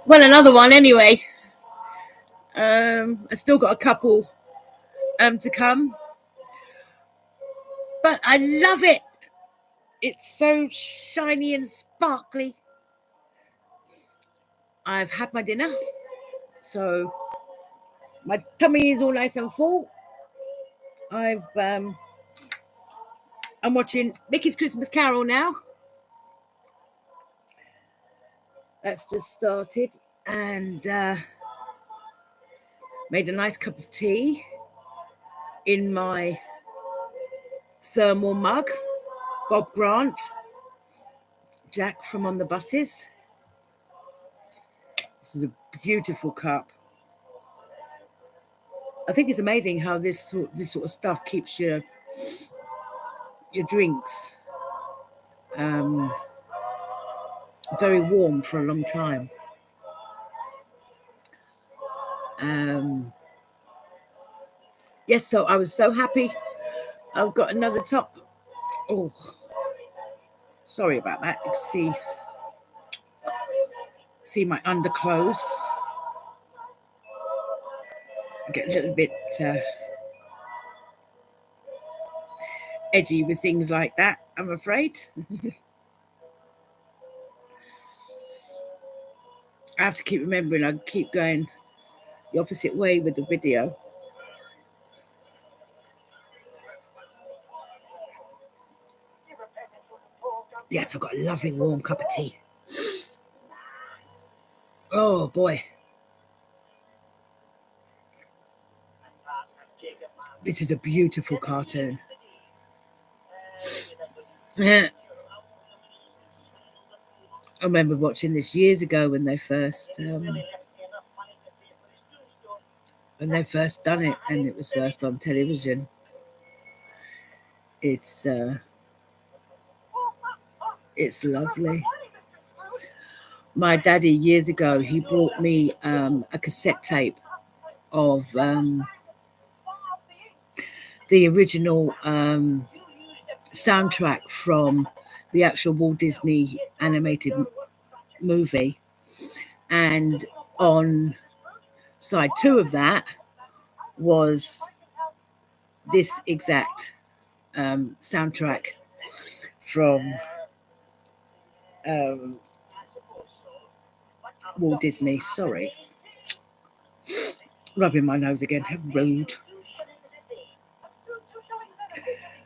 Well, another one anyway. I still got a couple to come, but I love it. It's so shiny and sparkly. I've had my dinner, so my tummy is all nice and full. I'm watching Mickey's Christmas Carol now. That's just started, and made a nice cup of tea in my thermal mug. Bob Grant, Jack from On the Buses. This is a beautiful cup. I think it's amazing how this sort of stuff keeps your drinks very warm for a long time. Yes, so I was so happy. I've got another top. Oh, sorry about that. You can see my underclothes. I get a little bit edgy with things like that, I'm afraid. I have to keep remembering, I keep going the opposite way with the video. Yes, I've got a lovely warm cup of tea. Oh boy. This is a beautiful cartoon. Yeah. I remember watching this years ago when they first done it, and it was first on television. It's lovely. My daddy years ago, he brought me a cassette tape of the original soundtrack from the actual Walt Disney animated movie, and on side 2 of that was this exact soundtrack from Walt Disney. Sorry, rubbing my nose again, how rude.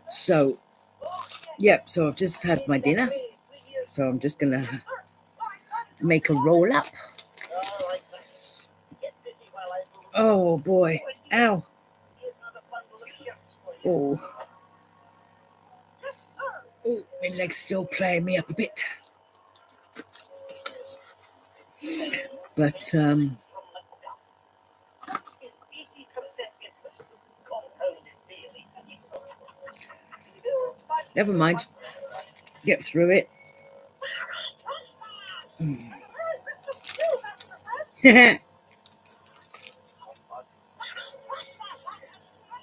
So yep, so I've just had my dinner, so I'm just gonna make a roll up. Oh boy, ow. Oh, my leg's still playing me up a bit, but never mind, get through it.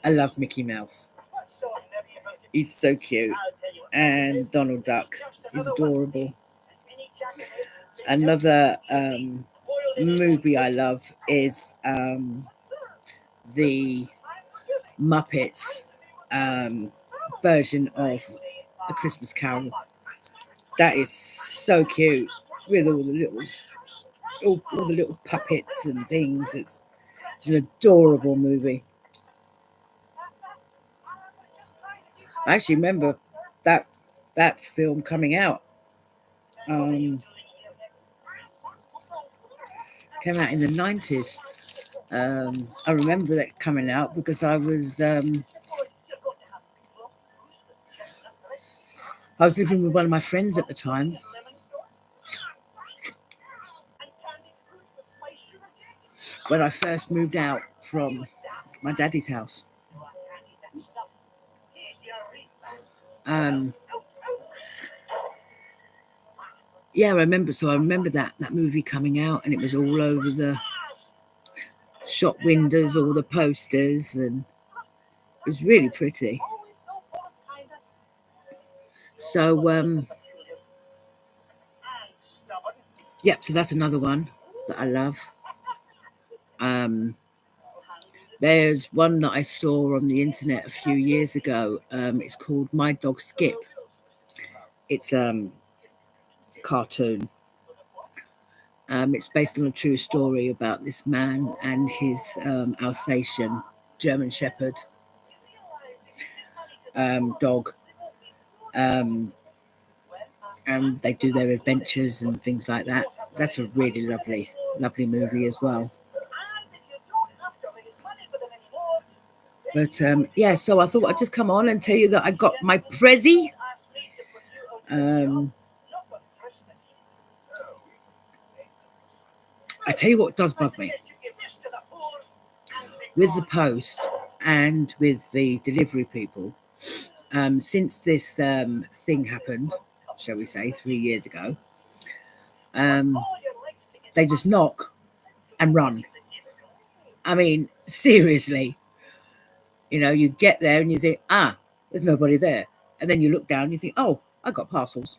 I love Mickey Mouse. He's so cute. And Donald Duck is adorable. Another movie I love is the Muppets version of A Christmas Carol. That is so cute, with all the little puppets and things. It's an adorable movie. I actually remember that film coming out. Came out in the 90s. I remember that coming out because I was living with one of my friends at the time. When I first moved out from my daddy's house. Yeah, I remember. So I remember that movie coming out, and it was all over the shop windows, all the posters, and it was really pretty. So, yep. So that's another one that I love. There's one that I saw on the internet a few years ago. It's called My Dog Skip. It's cartoon. It's based on a true story about this man and his Alsatian German Shepherd dog. And they do their adventures and things like that. That's a really lovely movie as well. But yeah, so I thought I'd just come on and tell you that I got my Prezi. I tell you what does bug me. With the post and with the delivery people, since this thing happened, shall we say, 3 years ago, they just knock and run. I mean, seriously. You know, you get there and you think, there's nobody there. And then you look down and you think, oh, I got parcels.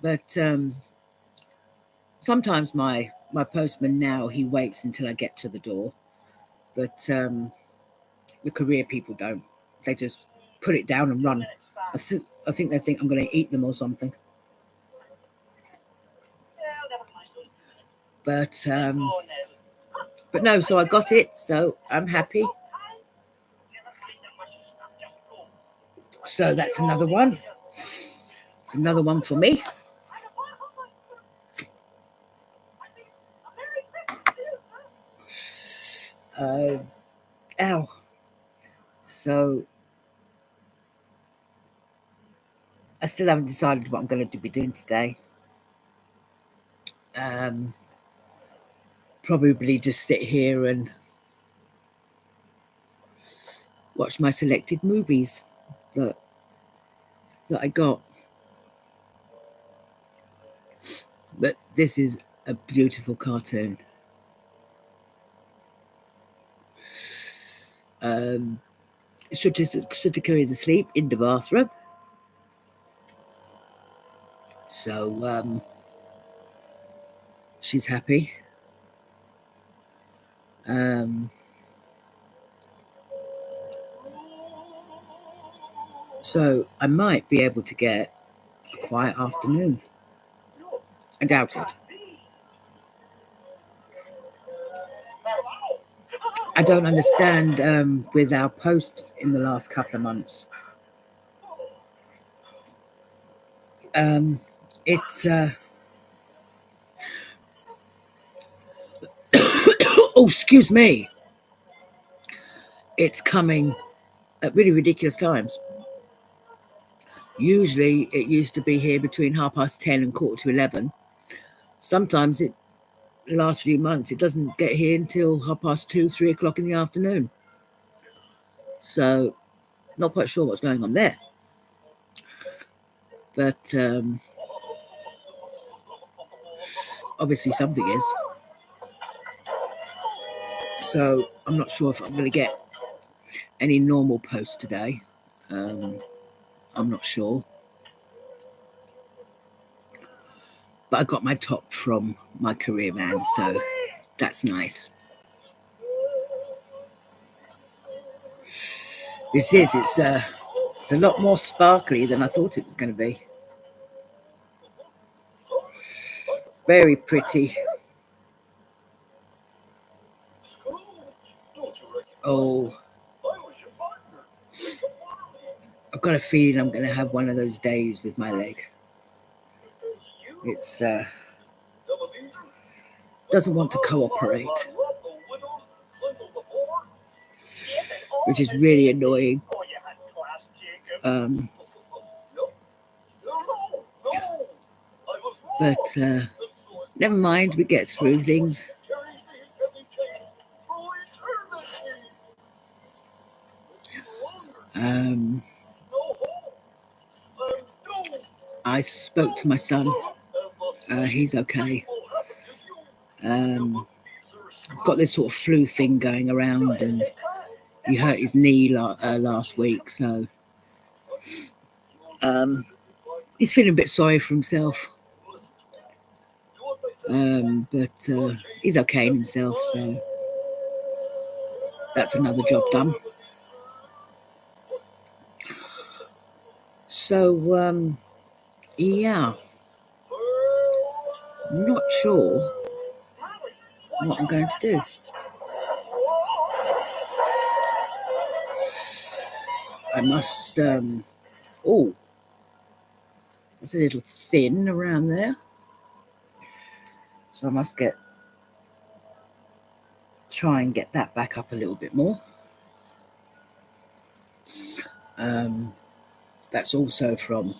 But sometimes my postman now, he waits until I get to the door. But the courier people don't. They just put it down and run. I think they think I'm going to eat them or something. But no, so I got it. So I'm happy. So that's another one. It's another one for me. Ow. So I still haven't decided what I'm going to be doing today. Probably just sit here and watch my selected movies that I got. But this is a beautiful cartoon. Shutika is asleep in the bathroom. So she's happy. So I might be able to get a quiet afternoon. I doubt it. I don't understand with our post in the last couple of months. It's oh, excuse me. It's coming at really ridiculous times. Usually it used to be here between 10:30 and 11:15. Sometimes the last few months it doesn't get here until 2:30, 3 o'clock in the afternoon. So not quite sure what's going on there. But obviously something is. So I'm not sure if I'm going to get any normal post today. I'm not sure. But I got my top from my courier man, so that's nice. It's a lot more sparkly than I thought it was going to be. Very pretty. Oh, I've got a feeling I'm going to have one of those days with my leg. It's doesn't want to cooperate, which is really annoying. But never mind, we get through things. I spoke to my son. He's okay. He's got this sort of flu thing going around, and he hurt his knee last week, so he's feeling a bit sorry for himself. But he's okay in himself, so that's another job done. So yeah, not sure what I'm going to do. I must oh, it's a little thin around there, so I must try and get that back up a little bit more. That's also from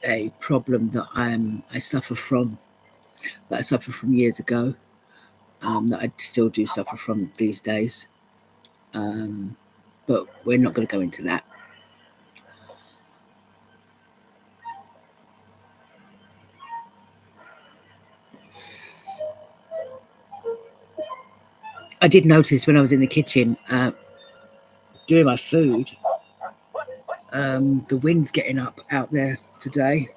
a problem that I suffer from years ago, that I still do suffer from these days, but we're not going to go into that. I did notice when I was in the kitchen doing my food, the wind's getting up out there today.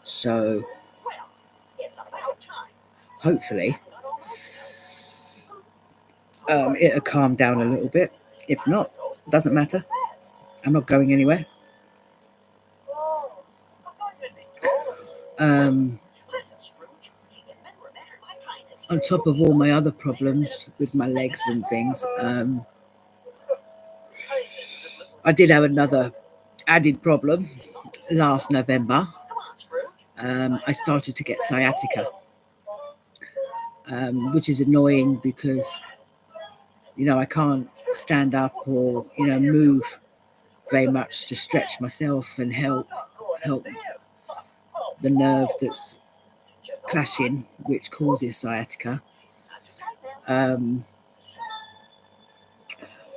So hopefully it'll calm down a little bit. If not, it doesn't matter. I'm not going anywhere. On top of all my other problems with my legs and things, I did have another added problem last November. I started to get sciatica, which is annoying because, I can't stand up or, move very much to stretch myself and help the nerve that's clashing, which causes sciatica.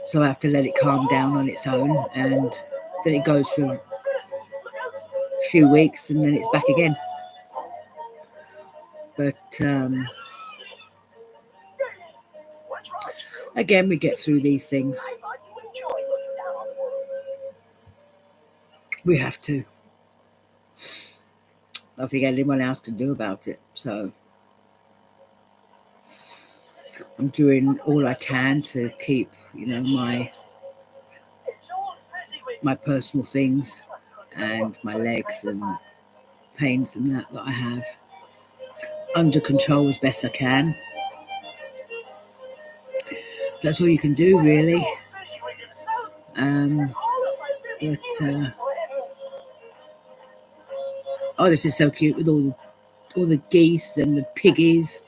So I have to let it calm down on its own, and then it goes for a few weeks and then it's back again. But again, we get through these things. We have to. Nothing anyone else can do about it. So I'm doing all I can to keep, my personal things and my legs and pains and that I have under control as best I can. So that's all you can do, really. Oh, this is so cute with all the geese and the piggies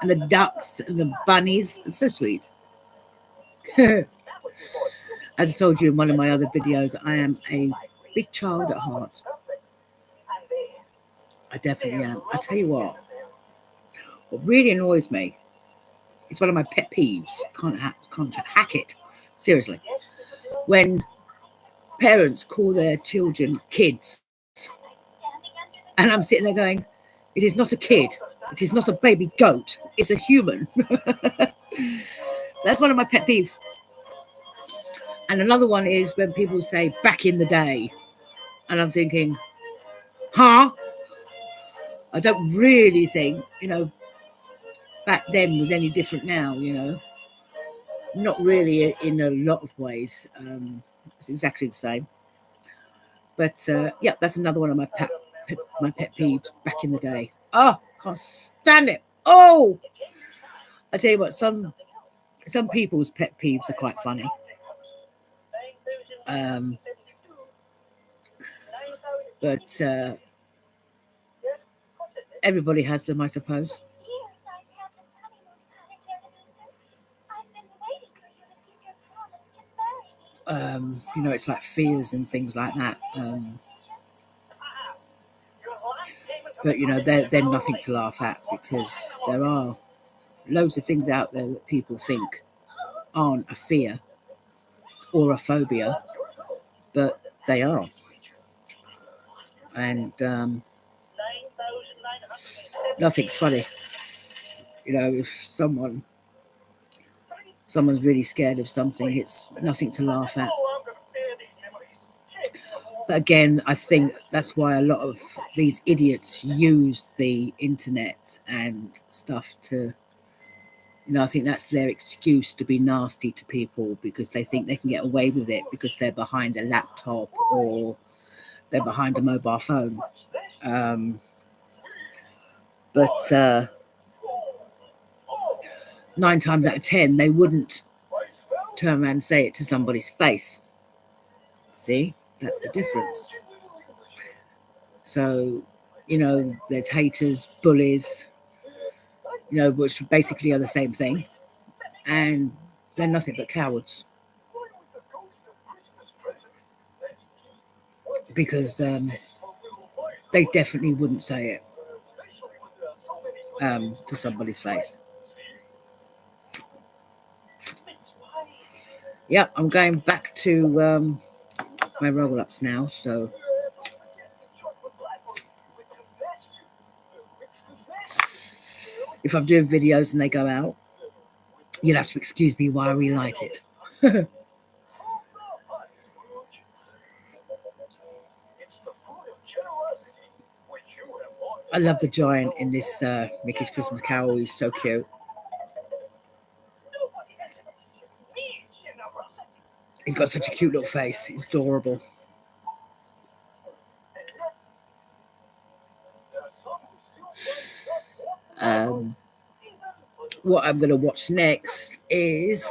and the ducks and the bunnies. It's so sweet. As I told you in one of my other videos, I am a big child at heart. I definitely am. I tell you what really annoys me, it's one of my pet peeves. Can't hack it. Seriously. When parents call their children kids, and I'm sitting there going, it is not a kid. It is not a baby goat. It's a human. That's one of my pet peeves. And another one is when people say back in the day. And I'm thinking, huh? I don't really think, back then was any different now, Not really in a lot of ways. It's exactly the same. But, yeah, that's another one of my pet peeves back in the day. Oh, can't stand it. Oh! I tell you what, some people's pet peeves are quite funny. But everybody has them, I suppose. It's like fears and things like that. But, they're nothing to laugh at, because there are loads of things out there that people think aren't a fear or a phobia, but they are. And nothing's funny. If someone's really scared of something, it's nothing to laugh at. But again, I think that's why a lot of these idiots use the internet and stuff to, I think that's their excuse to be nasty to people, because they think they can get away with it because they're behind a laptop or they're behind a mobile phone. But 9 times out of 10, they wouldn't turn around and say it to somebody's face. See, that's the difference. So, there's haters, bullies, which basically are the same thing. And they're nothing but cowards. Because they definitely wouldn't say it to somebody's face. Yep, I'm going back to my roll-ups now, so if I'm doing videos and they go out, you'll have to excuse me while I relight it. I love the giant in this Mickey's Christmas Carol. He's so cute. He's got such a cute little face. He's adorable. What I'm going to watch next is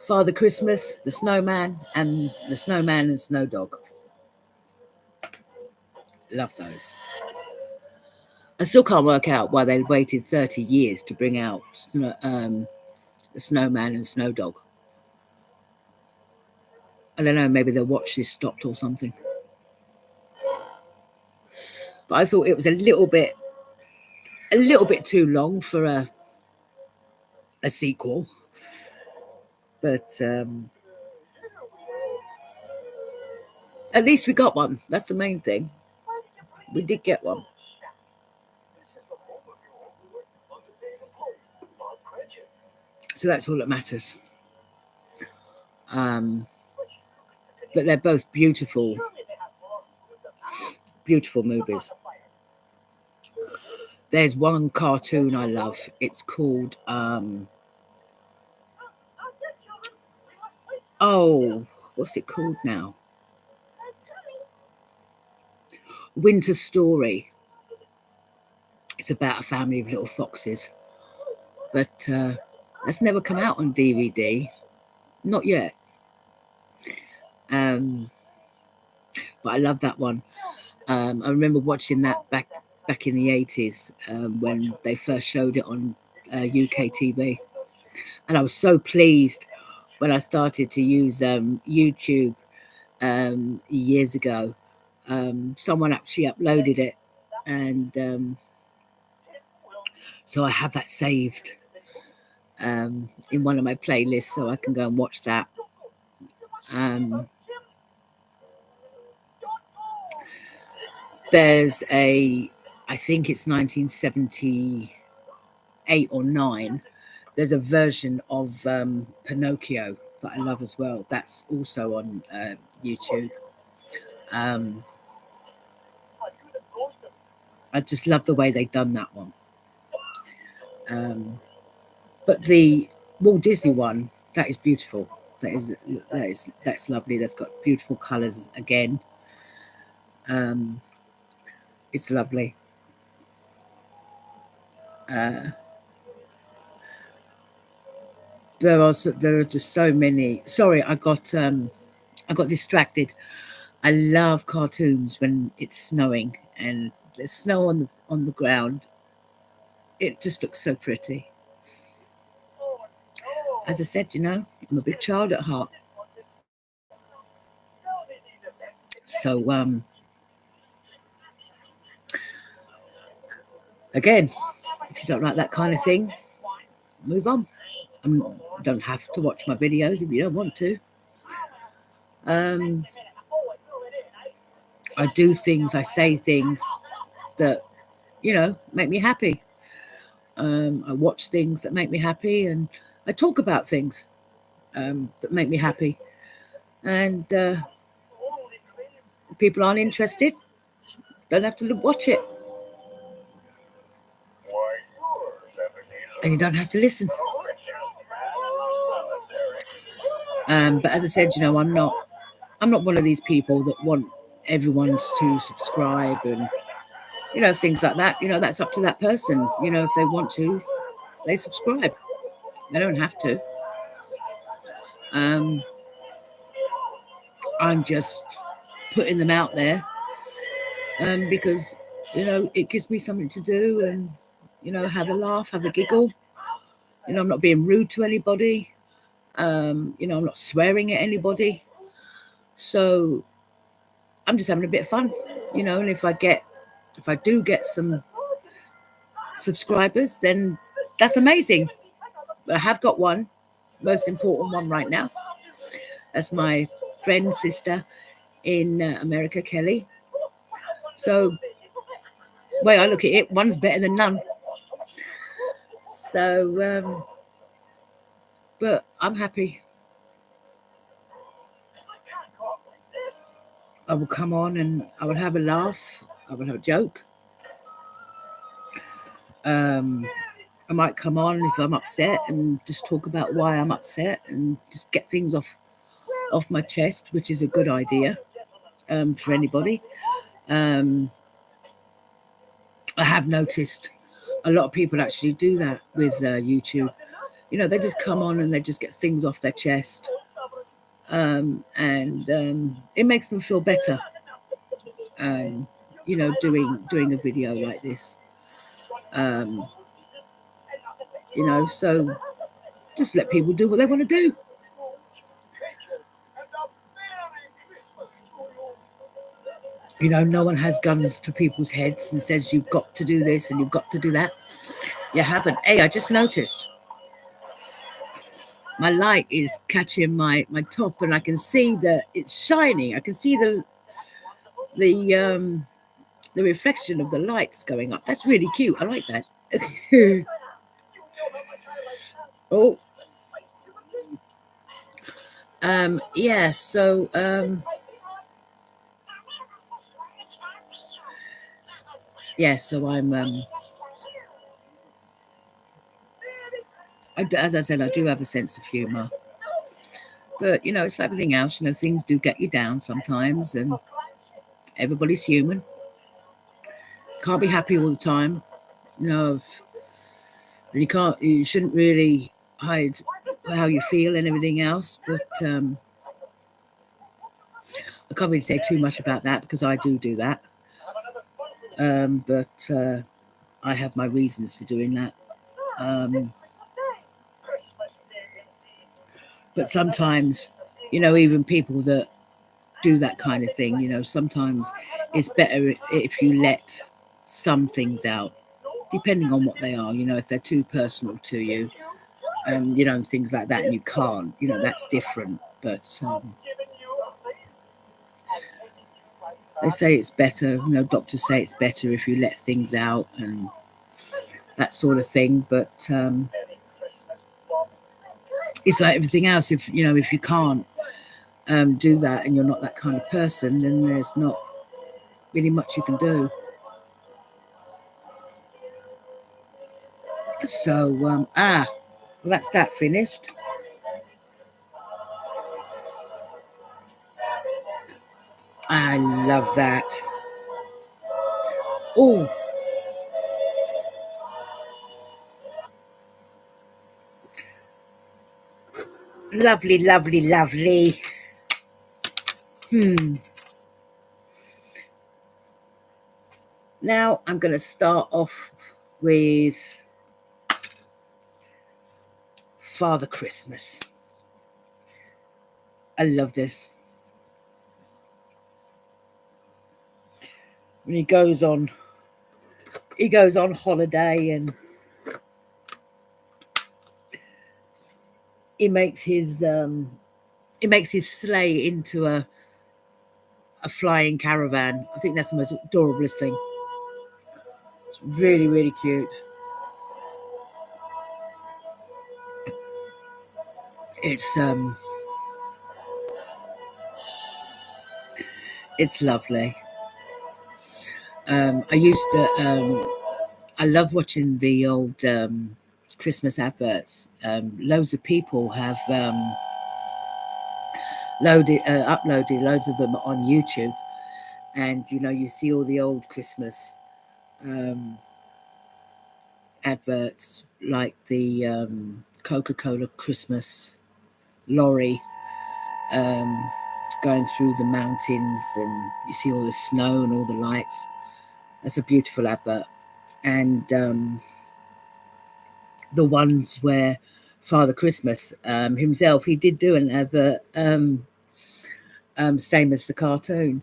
Father Christmas, the Snowman, and the Snowman and Snow Dog. Love those. I still can't work out why they waited 30 years to bring out the Snowman and Snow Dog. I don't know, maybe their watch is stopped or something. But I thought it was a little bit too long for a sequel. But at least we got one. That's the main thing. We did get one. So that's all that matters. But they're both beautiful movies. There's one cartoon I love. It's called what's it called now? Winter Story. It's about a family of little foxes. But that's never come out on DVD. Not yet. But I love that one. I remember watching that back in the 80s when they first showed it on UK TV. And I was so pleased when I started to use YouTube years ago. Someone actually uploaded it, and so I have that saved in one of my playlists, so I can go and watch that. There's I think it's 1978 or 9. There's a version of Pinocchio that I love as well. That's also on YouTube. I just love the way they've done that one. But the Walt Disney one, that is beautiful. That's lovely. That's got beautiful colours again. It's lovely. There are just so many. Sorry, I got distracted. I love cartoons when it's snowing and there's snow on the ground. It just looks so pretty. As I said, I'm a big child at heart. So again, if you don't like that kind of thing, move on. You don't have to watch my videos if you don't want to. I do things, I say things that, make me happy. I watch things that make me happy, and I talk about things that make me happy. And people aren't interested, don't have to watch it. And you don't have to listen. But as I said, I'm not one of these people that want everyone to subscribe and things like that. That's up to that person. If they want to, they subscribe. They don't have to. I'm just putting them out there because it gives me something to do and have a laugh, have a giggle. I'm not being rude to anybody. I'm not swearing at anybody. So I'm just having a bit of fun, and if I do get some subscribers, then that's amazing. But I have got one, most important one right now. That's my friend, sister in America, Kelly. So the way I look at it, one's better than none. So, but I'm happy. I will come on and I will have a laugh. I will have a joke. I might come on if I'm upset and just talk about why I'm upset and just get things off my chest, which is a good idea for anybody. I have noticed a lot of people actually do that with YouTube. They just come on and they just get things off their chest, and it makes them feel better. Doing a video like this. So just let people do what they want to do. No one has guns to people's heads and says you've got to do this and you've got to do that. You haven't. Hey, I just noticed my light is catching my top and I can see that it's shining. I can see the reflection of the lights going up. That's really cute. I like that. Oh. Yeah, so so I'm as I said, I do have a sense of humor. But it's like everything else, things do get you down sometimes, and everybody's human. Can't be happy all the time. You shouldn't really hide how you feel and everything else, but I can't really say too much about that because I do that. But I have my reasons for doing that. But sometimes, even people that do that kind of thing, sometimes it's better if you let some things out, depending on what they are, if they're too personal to you, and things like that, and you can't, that's different. But they say it's better, doctors say it's better if you let things out and that sort of thing. But it's like everything else. If you can't do that and you're not that kind of person, then there's not really much you can do. So well, that's that finished. I love that. Oh, lovely, lovely, lovely. Now I'm going to start off with Father Christmas. I love this. When he goes on holiday and he makes his sleigh into a flying caravan. I think that's the most adorablest thing. It's really, really cute. It's It's lovely. I used to. I love watching the old Christmas adverts. Loads of people have uploaded loads of them on YouTube, and you see all the old Christmas adverts, like the Coca-Cola Christmas lorry going through the mountains, and you see all the snow and all the lights. That's a beautiful advert. And the ones where Father Christmas himself, he did do an advert, same as the cartoon,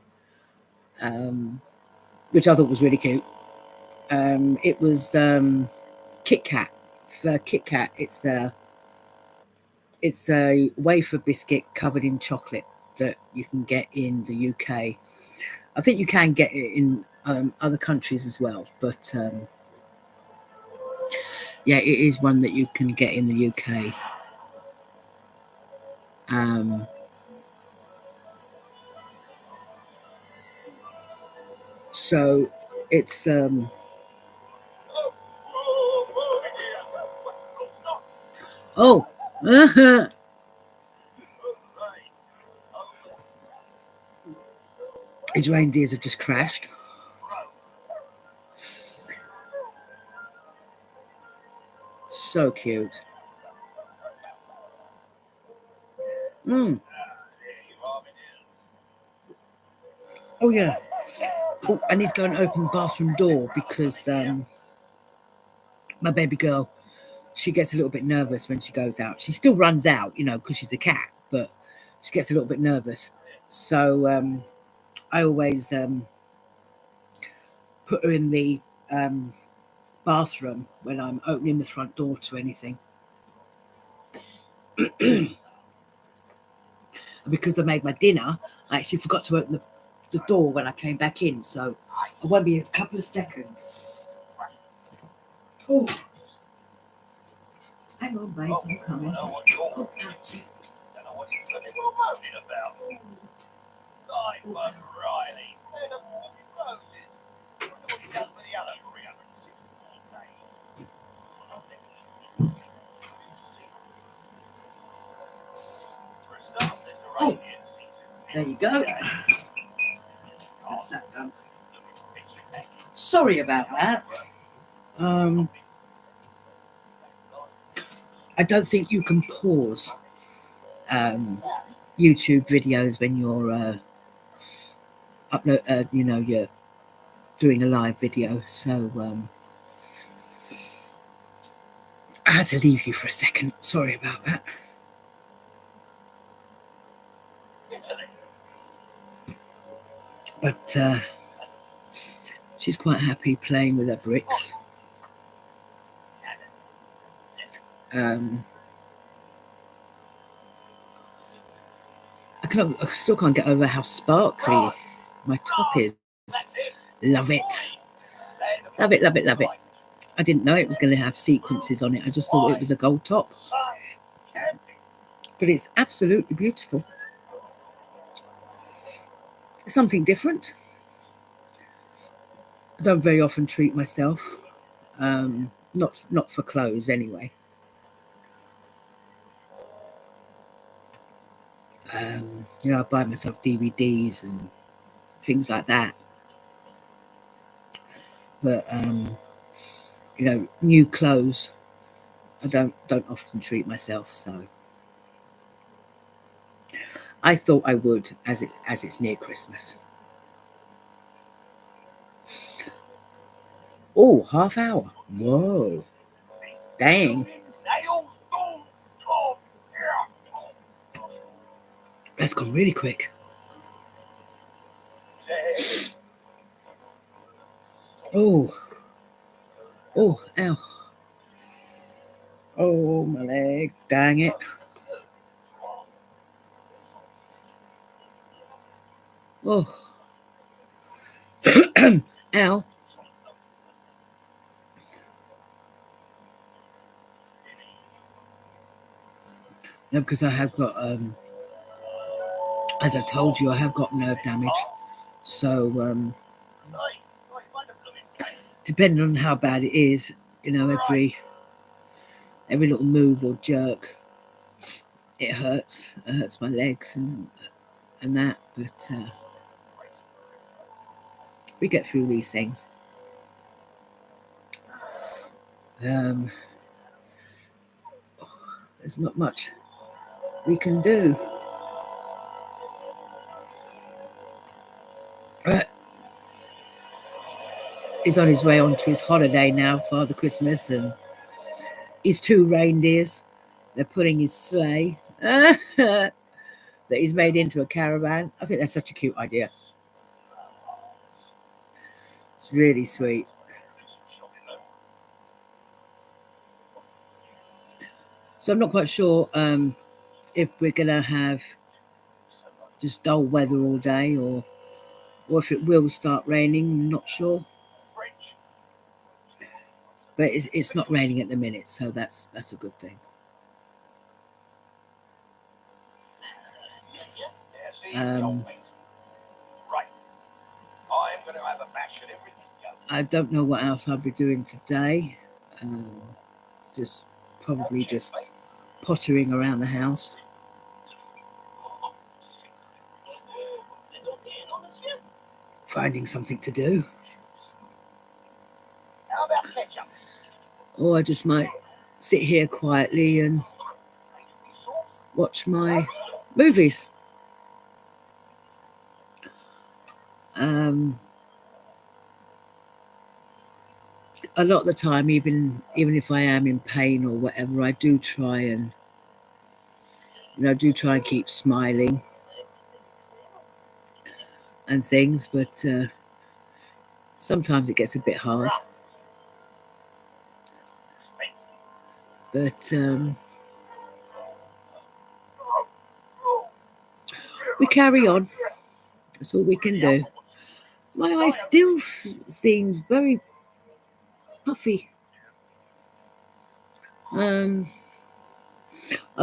which I thought was really cute. It was Kit Kat. For Kit Kat, it's a wafer biscuit covered in chocolate that you can get in the UK. I think you can get it in other countries as well, but yeah, it is one that you can get in the UK. So it's oh his reindeers have just crashed. So cute. Oh yeah. Oh, I need to go and open the bathroom door because my baby girl, she gets a little bit nervous when she goes out. She still runs out, because she's a cat, but she gets a little bit nervous. So I always put her in the bathroom when I'm opening the front door to anything. Because I made my dinner, I actually forgot to open the door when I came back in, so it won't be a couple of seconds. Oh, hang on, babe, I'm coming. Oh, ouch. Oh, there you go. That's that done. Sorry about that. I don't think you can pause YouTube videos when you're you're doing a live video. So I had to leave you for a second. Sorry about that. But she's quite happy playing with her bricks. I still can't get over how sparkly my top is. Love it. Love it, love it, love it. I didn't know it was going to have sequences on it. I just thought it was a gold top. But it's absolutely beautiful. Something different. I don't very often treat myself. Not for clothes anyway. I buy myself DVDs and things like that. But new clothes, I don't often treat myself. So I thought I would, as it's near Christmas. Oh, half hour. Whoa. Dang. That's gone really quick. Oh. Oh, ow. Oh, my leg. Dang it. Oh. Ow. No, because I have got, as I told you, I have got nerve damage. So depending on how bad it is, you know, every little move or jerk, it hurts. It hurts my legs and that. But we get through these things. There's not much we can do. He's on his way on to his holiday now, Father Christmas, and his 2 reindeers. They're putting his sleigh that he's made into a caravan. I think that's such a cute idea. It's really sweet. So I'm not quite sure if we're going to have just dull weather all day or if it will start raining. I'm not sure. But it's not raining at the minute, so that's a good thing. I don't know what else I'll be doing today. Probably just pottering around the house. Finding something to do. Or I just might sit here quietly and watch my movies. A lot of the time, even if I am in pain or whatever, I do try and keep smiling and things, but sometimes it gets a bit hard. But we carry on. That's all we can do. My eye still seems very puffy. I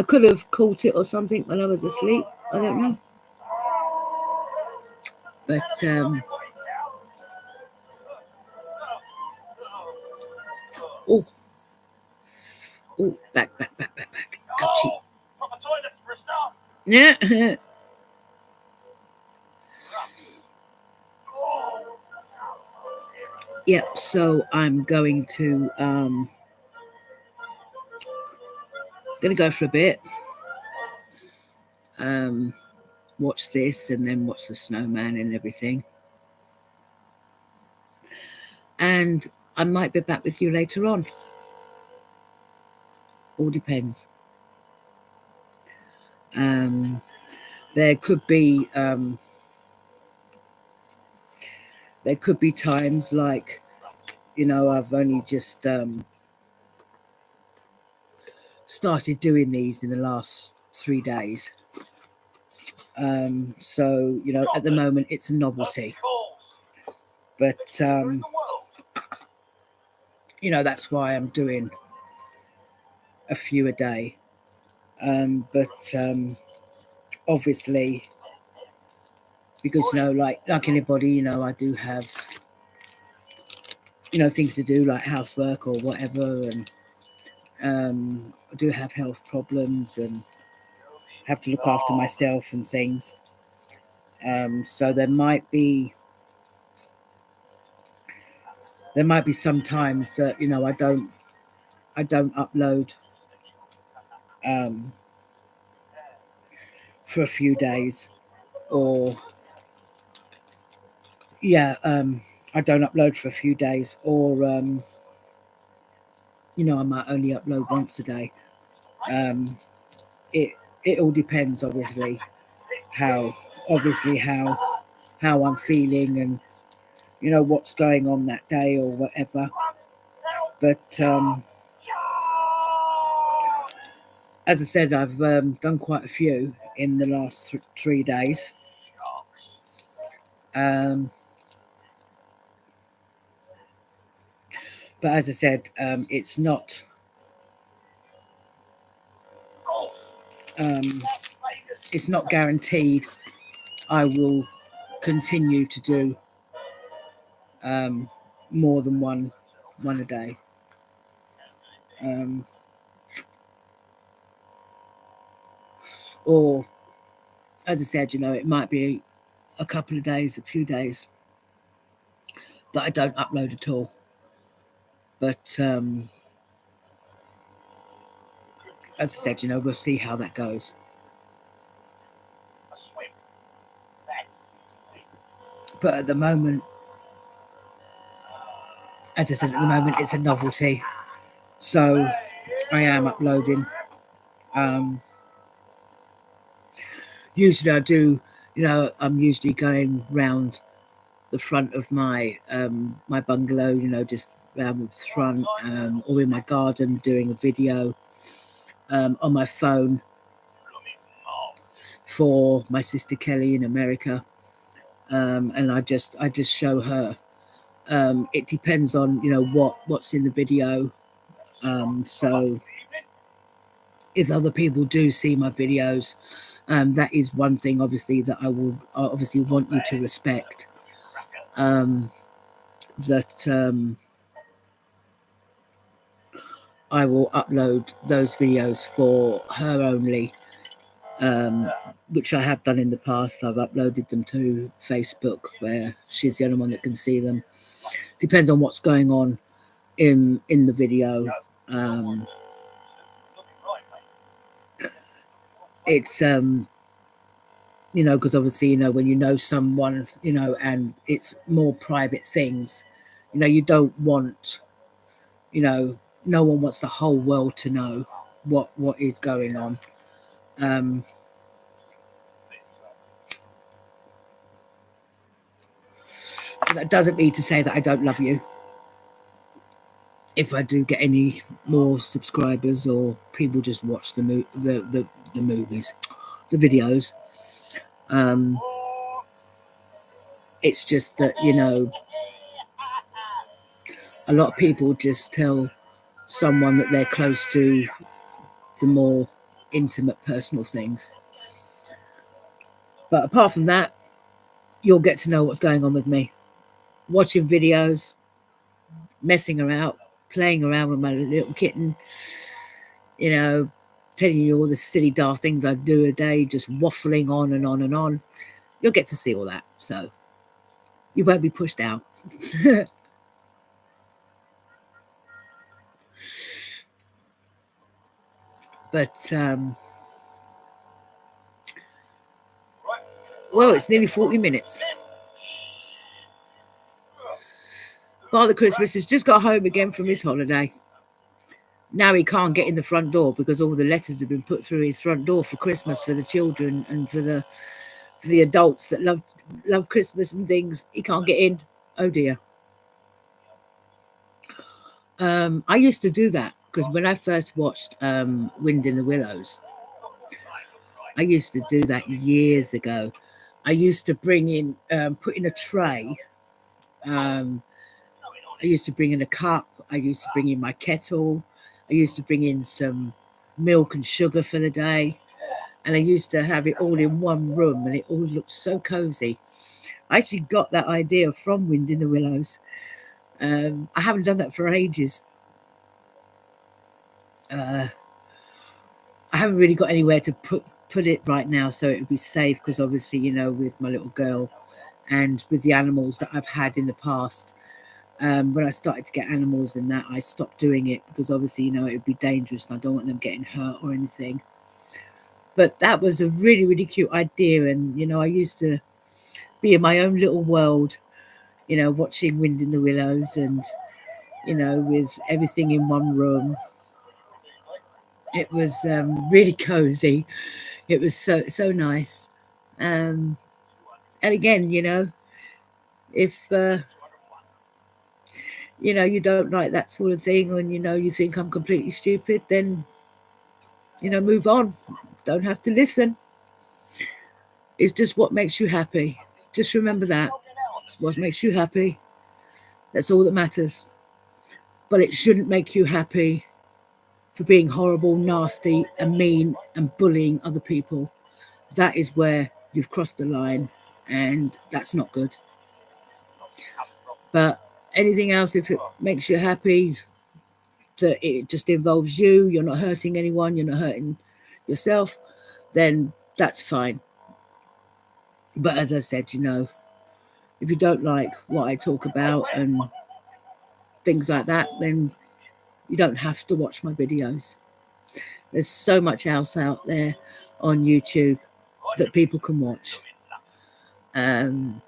could have caught it or something when I was asleep. I don't know. But oh, back. Ouchie. Yeah. Yep, so I'm going to go for a bit, watch this and then watch the snowman and everything, and I might be back with you later on. All depends. There could be times like, I've only just started doing these in the last 3 days. So, at the moment it's a novelty. But, that's why I'm doing a few a day. But obviously, because, like anybody, I do have, things to do like housework or whatever. And I do have health problems and have to look after myself and things. So there might be some times that, I don't upload for a few days, or I don't upload for a few days, or I might only upload once a day. It all depends, obviously, how I'm feeling and what's going on that day or whatever. But as I said, I've done quite a few in the last 3 days. But as I said, it's not guaranteed I will continue to do more than one a day. Or, as I said, it might be a couple of days, a few days that I don't upload at all. But as I said, we'll see how that goes. But at the moment, as I said, at the moment it's a novelty. So I am uploading. Usually I do, I'm usually going round the front of my my bungalow, just around the front, or in my garden doing a video on my phone for my sister Kelly in America, and I just show her. It depends on what's in the video. So if other people do see my videos, that is one thing obviously that I will obviously want you to respect. That I will upload those videos for her only, which I have done in the past. I've uploaded them to Facebook, where she's the only one that can see them. Depends on what's going on in the video. It's because obviously when you know someone, and it's more private things, you don't want, no one wants the whole world to know what is going on. That doesn't mean to say that I don't love you. If I do get any more subscribers or people just watch the movies, the videos, it's just that a lot of people just tell someone that they're close to the more intimate personal things. But apart from that, you'll get to know what's going on with me. Watching videos, messing around, playing around with my little kitten, telling you all the silly daft things I do a day, just waffling on and on and on. You'll get to see all that, so you won't be pushed out. But well, it's nearly 40 minutes. Father Christmas has just got home again from his holiday. Now he can't get in the front door because all the letters have been put through his front door for Christmas for the children and for the adults that love Christmas and things. He can't get in. Oh dear. I used to do that because when I first watched Wind in the Willows, I used to do that years ago. I used to bring in, put in a tray. I used to bring in a cup. I used to bring in my kettle. I used to bring in some milk and sugar for the day. And I used to have it all in one room, and it all looked so cozy. I actually got that idea from Wind in the Willows. I haven't done that for ages. I haven't really got anywhere to put it right now, so it would be safe, because obviously, with my little girl and with the animals that I've had in the past, when I started to get animals and that, I stopped doing it because obviously, it would be dangerous and I don't want them getting hurt or anything. But that was a really, really cute idea. And, I used to be in my own little world, watching Wind in the Willows and, with everything in one room. It was really cozy. It was so nice. And again, if, you don't like that sort of thing and, you think I'm completely stupid, then, move on. Don't have to listen. It's just what makes you happy. Just remember that. It's what makes you happy. That's all that matters. But it shouldn't make you happy for being horrible, nasty, and mean and bullying other people. That is where you've crossed the line. and that's not good. But anything else, if it makes you happy, that it just involves you, you're not hurting anyone, you're not hurting yourself, then that's fine. But as I said, if you don't like what I talk about and things like that, then you don't have to watch my videos. There's so much else out there on YouTube that people can watch. But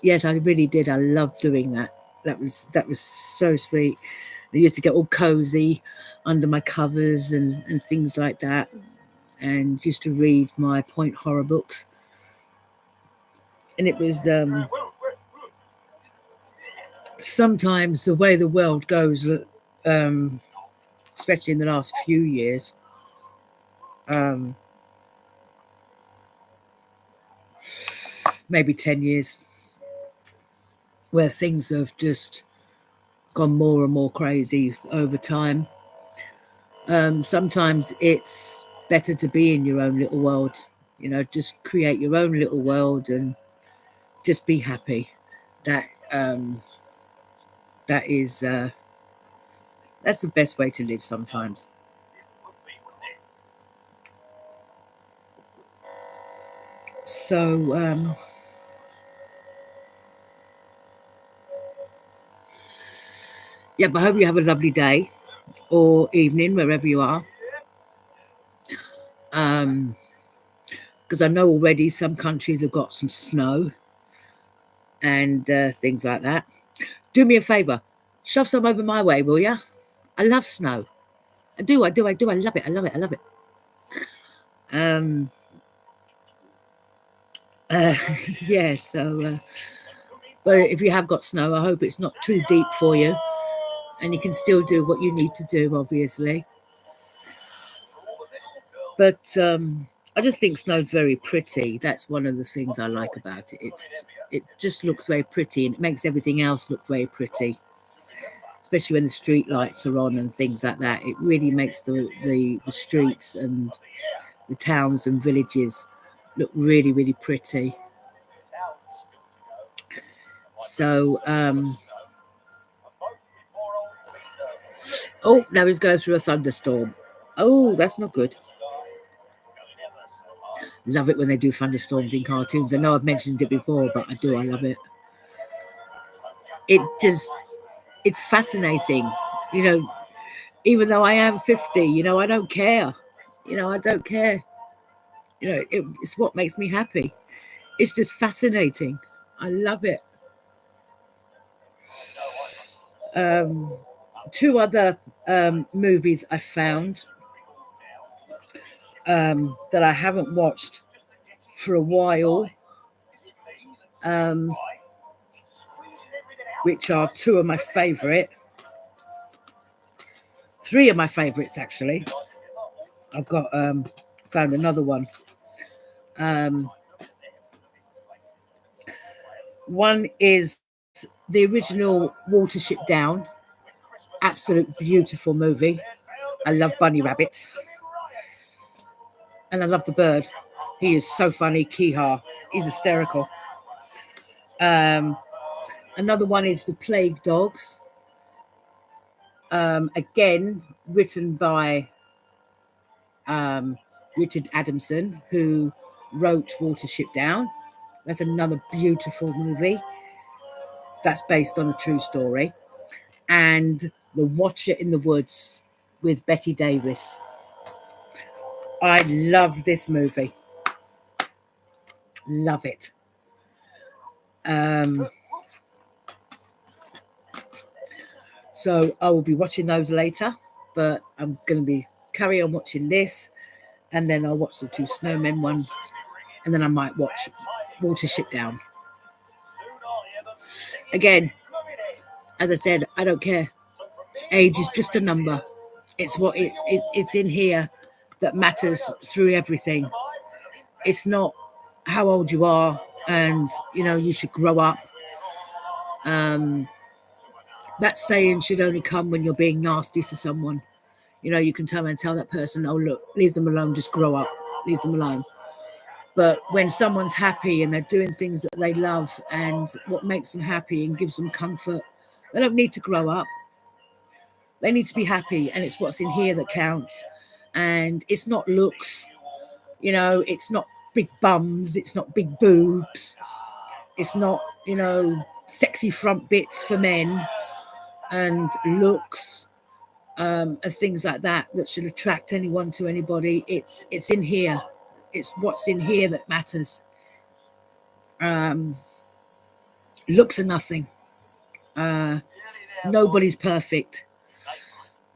yes, I really did. I loved doing that. That was so sweet. I used to get all cozy under my covers and things like that, and used to read my point horror books. And it was sometimes the way the world goes, especially in the last few years, maybe 10 years, where things have just gone more and more crazy over time. Sometimes it's better to be in your own little world, just create your own little world and just be happy. That's the best way to live sometimes. So yeah, but I hope you have a lovely day or evening wherever you are. Because I know already some countries have got some snow and things like that. Do me a favor, shove some over my way, will ya? I love snow. I do. I love it. I love it. Yeah, so but if you have got snow, I hope it's not too deep for you and you can still do what you need to do, obviously. But I just think snow's very pretty. That's one of the things I like about it. It just looks very pretty, and it makes everything else look very pretty, especially when the street lights are on and things like that. It really makes the streets and the towns and villages look really, really pretty. So oh, now he's going through a thunderstorm. Oh, that's not good. Love it when they do thunderstorms in cartoons. I know I've mentioned it before, but I do. I love it. It's fascinating. Even though I am 50, I don't care. I don't care. It's what makes me happy. It's just fascinating. I love it. Two other movies I found that I haven't watched for a while, which are two of my favourite. Three of my favourites, actually. I've got found another one. One is the original Watership Down. Absolute beautiful movie. I love bunny rabbits. And I love the bird. He is so funny, Kihar. He's hysterical. Another one is The Plague Dogs. Again, written by Richard Adamson, who wrote Watership Down. That's another beautiful movie. That's based on a true story. And The Watcher in the Woods with Betty Davis. I love this movie. Love it. So I will be watching those later, but I'm going to be carry on watching this, and then I'll watch the Two Snowmen one, and then I might watch Watership Down. Again, as I said, I don't care. Age is just a number. It's what it's in here that matters through everything. It's not how old you are, and you should grow up. That saying should only come when you're being nasty to someone. You can turn and tell that person, oh look, leave them alone, just grow up, leave them alone. But when someone's happy and they're doing things that they love and what makes them happy and gives them comfort, they don't need to grow up. They need to be happy, and it's what's in here that counts. And it's not looks, you know, it's not big bums, it's not big boobs, it's not, you know, sexy front bits for men and looks and things like that should attract anyone to anybody. It's in here. It's what's in here that matters. Looks are nothing. Nobody's perfect.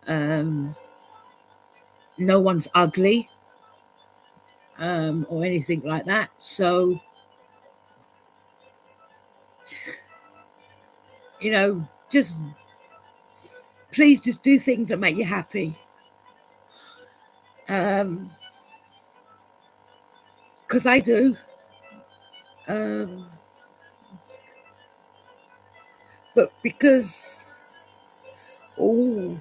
No one's ugly or anything like that. So, you know, just please just do things that make you happy. Because I do. But because I've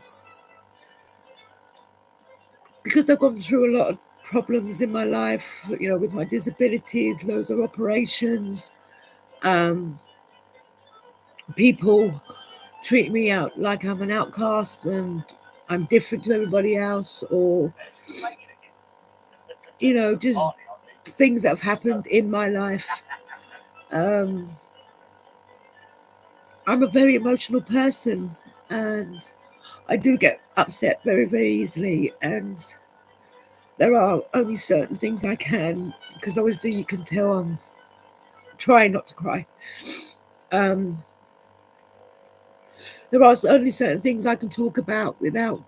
gone through a lot of problems in my life, you know, with my disabilities, loads of operations, people treat me out like I'm an outcast and I'm different to everybody else, or, you know, just things that have happened in my life. I'm a very emotional person, and I do get upset very, very easily, and there are only certain things I can, because obviously you can tell I'm trying not to cry. There are only certain things I can talk about without,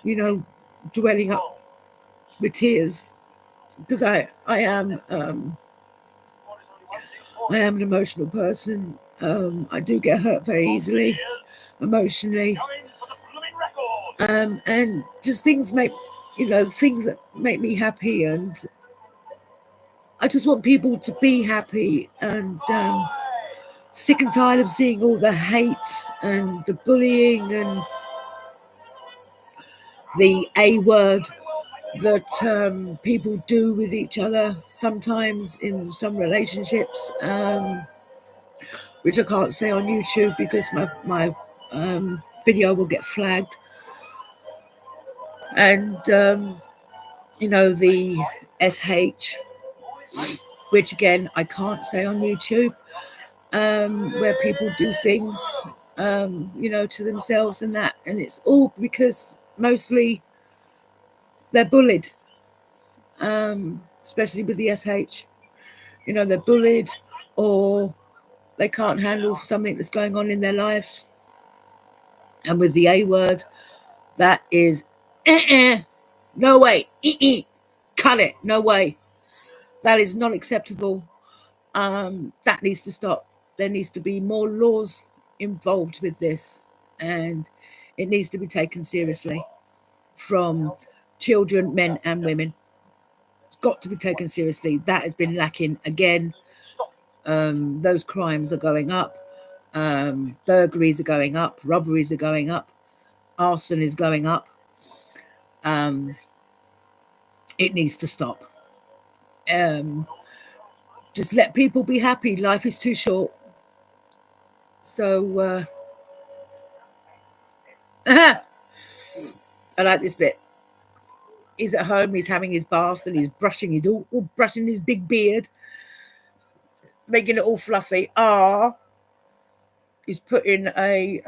you know, dwelling up with tears, because I am an emotional person. I do get hurt very easily, emotionally, and just things make, you know, things that make me happy, and I just want people to be happy, and sick and tired of seeing all the hate and the bullying and the A word that people do with each other sometimes in some relationships, which I can't say on YouTube because my video will get flagged. And, you know, the SH, which again, I can't say on YouTube, where people do things, you know, to themselves and that. And it's all because mostly they're bullied, especially with the SH. You know, they're bullied, or they can't handle something that's going on in their lives. And with the A word, that is, no way, cut it, no way. That is not acceptable. That needs to stop. There needs to be more laws involved with this, and it needs to be taken seriously from children, men and women. It's got to be taken seriously. That has been lacking again. Those crimes are going up. Burglaries are going up. Robberies are going up. Arson is going up. It needs to stop. Just let people be happy. Life is too short. So, I like this bit. He's at home, he's having his bath, and he's brushing brushing his big beard, making it all fluffy. He's putting a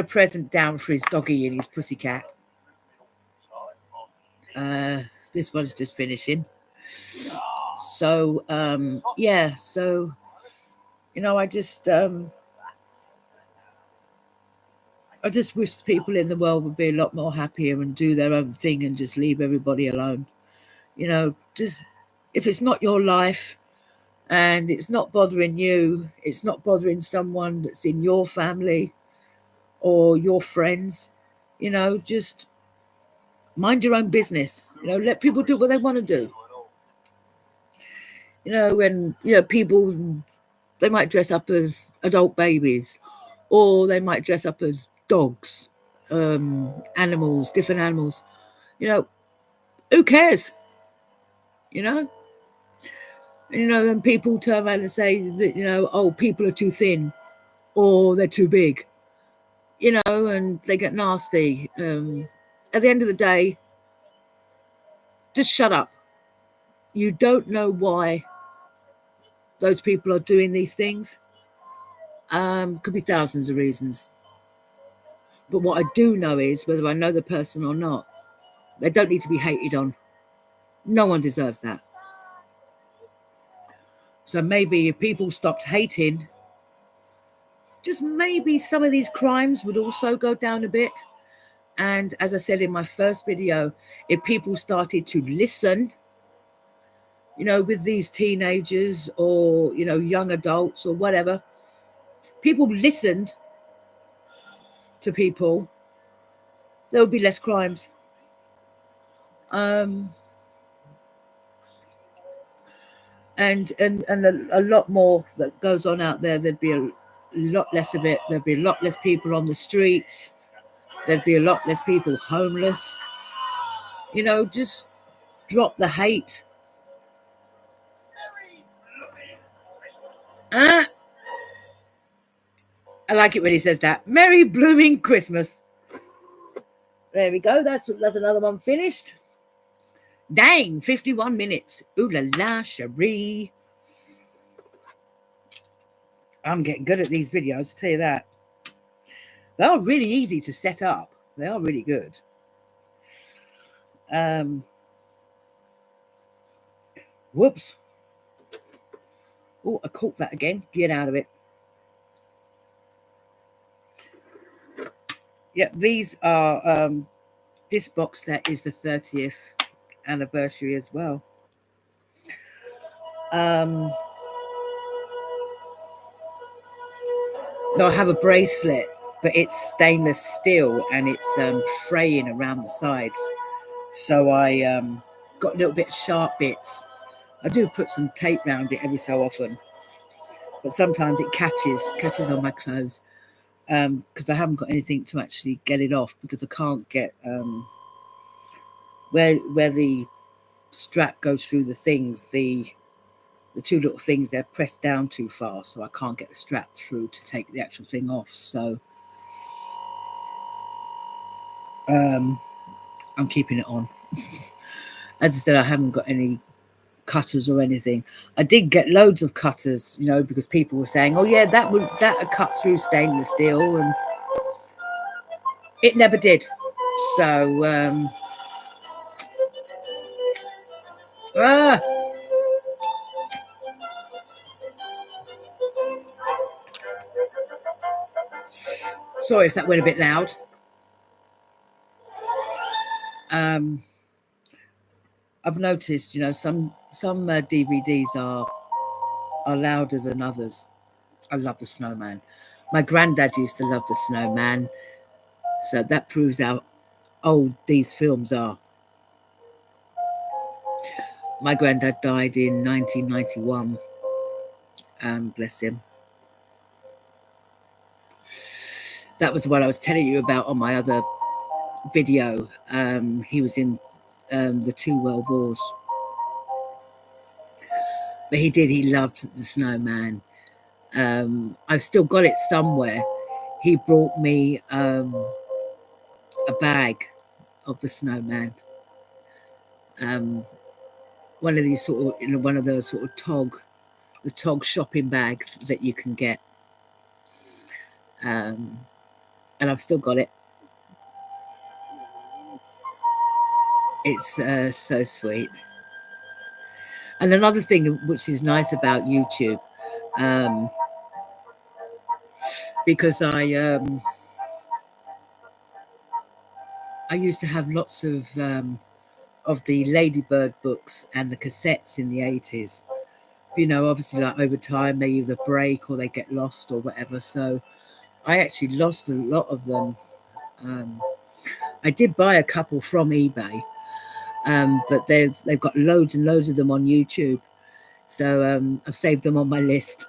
present down for his doggy and his pussycat. This one's just finishing. So yeah, so, you know, I just wish people in the world would be a lot more happier and do their own thing and just leave everybody alone. You know, just, if it's not your life and it's not bothering you, it's not bothering someone that's in your family or your friends, you know, just mind your own business. You know, let people do what they want to do. You know, when, you know, people, they might dress up as adult babies, or they might dress up as dogs, animals, different animals. Who cares? And then people turn around and say that, oh, people are too thin or they're too big, and they get nasty. At the end of the day, just shut up. You don't know why those people are doing these things. Could be thousands of reasons. But what I do know is, whether I know the person or not, they don't need to be hated on. No one deserves that. So maybe if people stopped hating, just maybe some of these crimes would also go down a bit. And as I said in my first video, if people started to listen, with these teenagers or, young adults or whatever, people listened to people, there would be less crimes. And a lot more that goes on out there. There'd be a lot less of it. There'd be a lot less people on the streets. There'd be a lot less people homeless. Just drop the hate. I like it when he says that. Merry blooming Christmas. There we go. That's another one finished. Dang, 51 minutes. Ooh la la, Cherie. I'm getting good at these videos, to tell you that. They are really easy to set up. They are really good. Whoops. Oh, I caught that again. Get out of it. Yeah, these are this box that is the 30th anniversary as well. No, I have a bracelet, but it's stainless steel and it's fraying around the sides. So I got a little bit of sharp bits. I do put some tape around it every so often, but sometimes it catches on my clothes because I haven't got anything to actually get it off, because I can't get where the strap goes through the things, the two little things, they're pressed down too far, so I can't get the strap through to take the actual thing off. So I'm keeping it on. As I said, I haven't got any cutters or anything. I did get loads of cutters, because people were saying, oh yeah, that would cut through stainless steel, and it never did. So sorry if that went a bit loud. I've noticed, some DVDs are louder than others. I love the Snowman. My granddad used to love the Snowman, so that proves how old these films are. My granddad died in 1991. Bless him. That was what I was telling you about on my other video. He was in the 2 World Wars. But he loved the Snowman. I've still got it somewhere. He brought me a bag of the Snowman. One of these one of those sort of TOG shopping bags that you can get. And I've still got it. It's so sweet. And another thing which is nice about YouTube, because I used to have lots of the Ladybird books and the cassettes in the 80s. Obviously, like, over time they either break or they get lost or whatever. So I actually lost a lot of them. I did buy a couple from eBay, but they've got loads and loads of them on YouTube. So I've saved them on my list.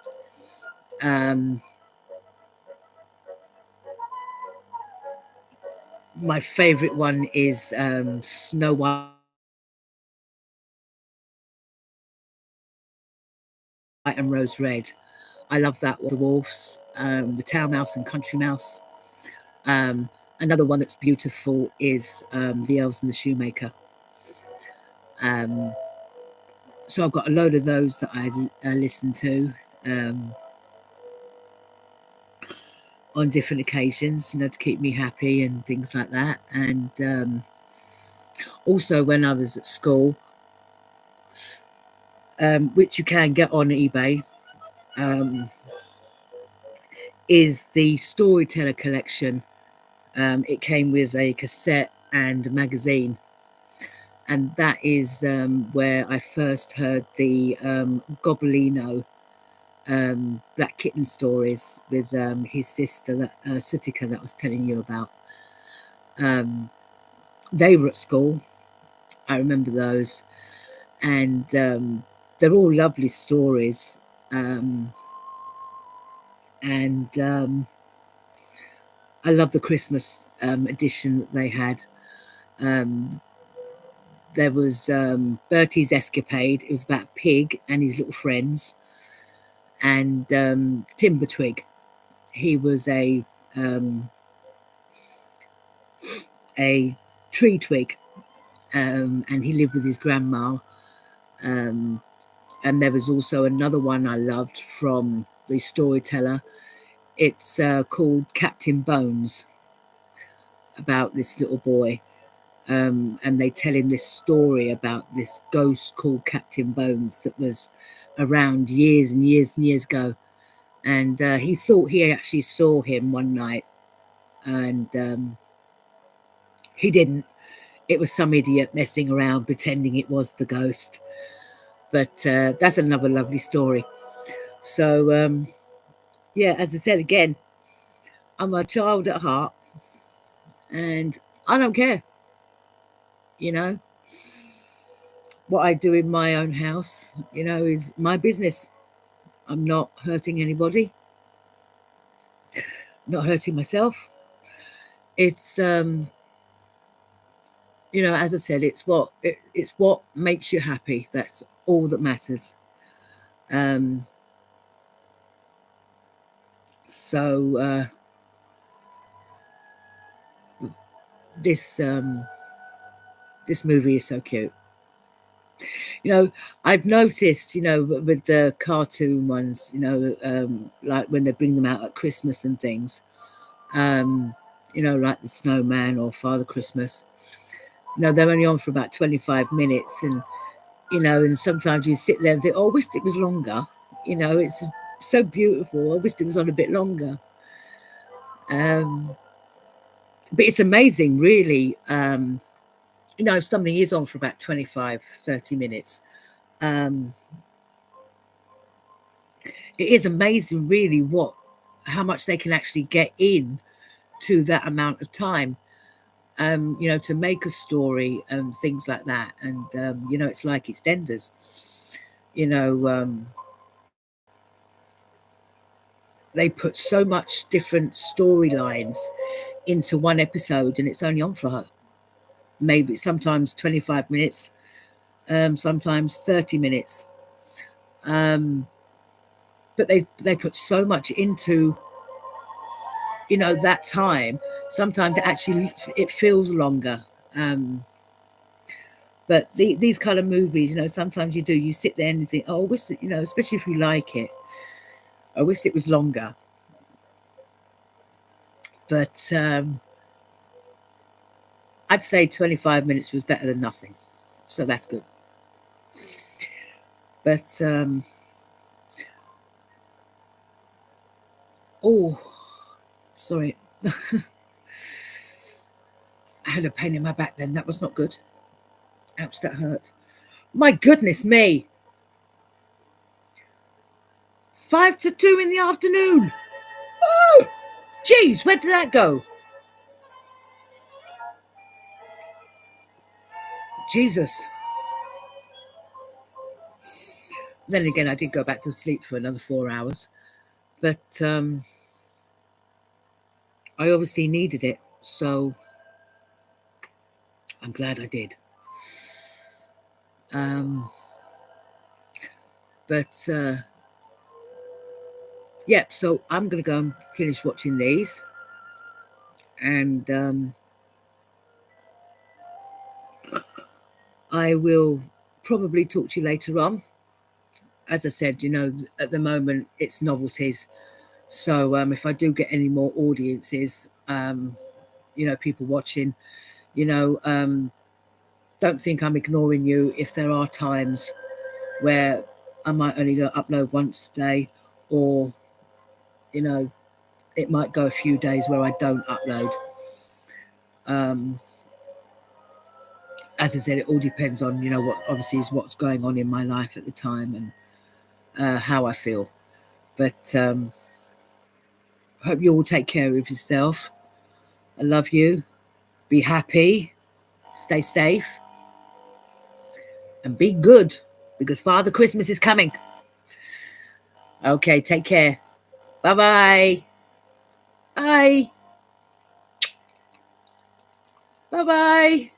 My favourite one is Snow White and Rose Red. I love that one. The Dwarfs, the Town Mouse and Country Mouse. Another one that's beautiful is The Elves and the Shoemaker. Um, so I've got a load of those that I listen to on different occasions, to keep me happy and things like that. And also when I was at school, which you can get on eBay, is the Storyteller collection. It came with a cassette and a magazine. And that is where I first heard the Gobelino Black Kitten stories with his sister, Sutika, that I was telling you about. They were at school. I remember those. And they're all lovely stories. And I love the Christmas edition that they had. There was Bertie's Escapade. It was about Pig and his little friends. And Timbertwig. He was a tree twig, and he lived with his grandma. And there was also another one I loved from the Storyteller. It's called Captain Bones, about this little boy. And they tell him this story about this ghost called Captain Bones that was around years and years and years ago. And he thought he actually saw him one night, and he didn't. It was some idiot messing around pretending it was the ghost. But that's another lovely story. So yeah, as I said again, I'm a child at heart, and I don't care. You know, what I do in my own house, is my business. I'm not hurting anybody, not hurting myself. It's as I said, it's what makes you happy. That's all that matters. Um, so this this movie is so cute. I've noticed, with the cartoon ones, like when they bring them out at Christmas and things, like the Snowman or Father Christmas, they're only on for about 25 minutes. And sometimes you sit there and think, oh, I wished it was longer. It's so beautiful. I wished it was on a bit longer. But it's amazing, really. If something is on for about 25, 30 minutes, it is amazing, really, how much they can actually get in to that amount of time, to make a story and things like that. And, it's like EastEnders, they put so much different storylines into one episode, and it's only on for maybe sometimes 25 minutes, sometimes 30 minutes. But they put so much into that time. Sometimes it feels longer. But these kind of movies, sometimes you sit there and you think, oh, I wish that, especially if you like it, I wish it was longer. But I'd say 25 minutes was better than nothing. So that's good. But oh, sorry. I had a pain in my back then. That was not good. Ouch, that hurt. My goodness me. 5 to 2 in the afternoon. Oh, geez, where did that go? Jesus. Then again, I did go back to sleep for another 4 hours. But I obviously needed it. So I'm glad I did. Yeah, so I'm going to go and finish watching these. And I will probably talk to you later on. As I said, you know, at the moment it's novelties. So if I do get any more audiences, you know, people watching, you know, don't think I'm ignoring you if there are times where I might only upload once a day, or, you know, it might go a few days where I don't upload. As I said, it all depends on, you know, what obviously is what's going on in my life at the time and how I feel. But hope you all take care of yourself. I love you. Be happy. Stay safe. And be good, because Father Christmas is coming. Okay, take care. Bye-bye. Bye. Bye-bye.